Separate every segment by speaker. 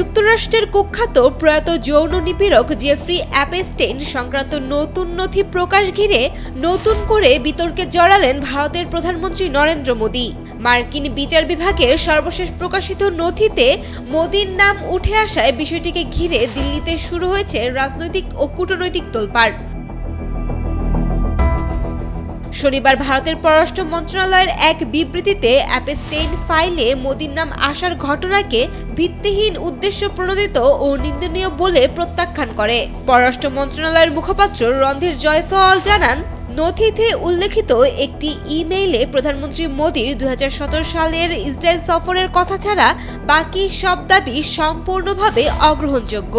Speaker 1: যুক্তরাষ্ট্রের কুখ্যাত প্রয়াত যৌন নিপীড়ক জেফ্রি অ্যাপস্টেইন সংক্রান্ত নতুন নথি প্রকাশ ঘিরে নতুন করে বিতর্কে জড়ালেন ভারতের প্রধানমন্ত্রী নরেন্দ্র মোদি। মার্কিন বিচার বিভাগের সর্বশেষ প্রকাশিত নথিতে মোদির নাম উঠে আসায় বিষয়টিকে ঘিরে দিল্লিতে শুরু হয়েছে রাজনৈতিক ও কূটনৈতিক তোলপাড়। শনিবার ভারতের পররাষ্ট্র মন্ত্রণালয়ের এক বিবৃতিতে অ্যাপস্টেইন ফাইলে মোদির নাম আসার ঘটনাকে ভিত্তিহীন উদ্দেশ্য প্রণোদিত ও নিন্দনীয় বলে প্রত্যাখ্যান করে। পররাষ্ট্র মন্ত্রণালয়ের মুখপাত্র রণধীর জয়সওয়াল জানান, নথিতে উল্লেখিত একটি ইমেইলে প্রধানমন্ত্রী মোদির 2017 সালের ইসরায়েল সফরের কথা ছাড়া বাকি সব দাবি সম্পূর্ণভাবে অগ্রহণযোগ্য।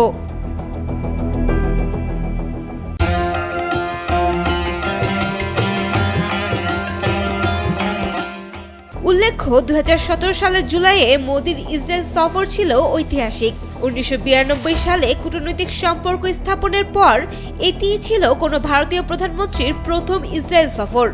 Speaker 1: উল্লেখ্য, 2017 সালের জুলাইয়ে মোদির ইসরায়েল সফর ছিল ঐতিহাসিক। 1992 সালে কূটনৈতিক সম্পর্ক স্থাপনের পর এটিই ছিল কোনো ভারতীয় প্রধানমন্ত্রীর প্রথম ইসরায়েল সফর।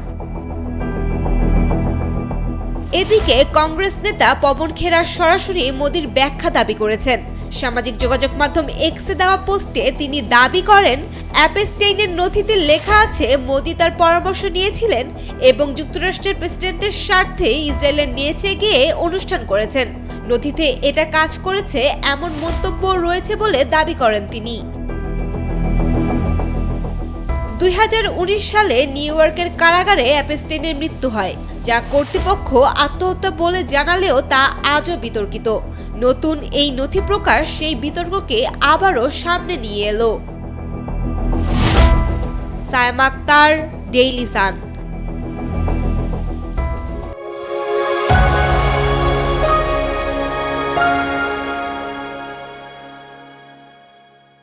Speaker 1: এদিকে কংগ্রেস নেতা পবন খেরা সরাসরি মোদির ব্যাখ্যা দাবি করেছেন। সামাজিক যোগাযোগ মাধ্যম এক্সে দেওয়া পোস্টে তিনি দাবি করেন, অ্যাপস্টেইনের নথিতে লেখা আছে মোদি তার পরামর্শ নিয়েছিলেন এবং যুক্তরাষ্ট্রের প্রেসিডেন্টের স্বার্থে ইসরায়েলে নিয়ে গিয়ে অনুষ্ঠান করেছেন। নথিতে এটা কাজ করেছে এমন মন্তব্য রয়েছে বলে দাবি করেন তিনি। 2019 সালে নিউ ইয়র্কের কারাগারে অ্যাপস্টেইনের মৃত্যু হয়, যা কর্তৃপক্ষ আত্মহত্যা বলে জানালেও তা আজও বিতর্কিত। নতুন এই নথি প্রকাশ সেই বিতর্ককে আবারও সামনে নিয়ে এলো। Saima Akter, Daily Sun.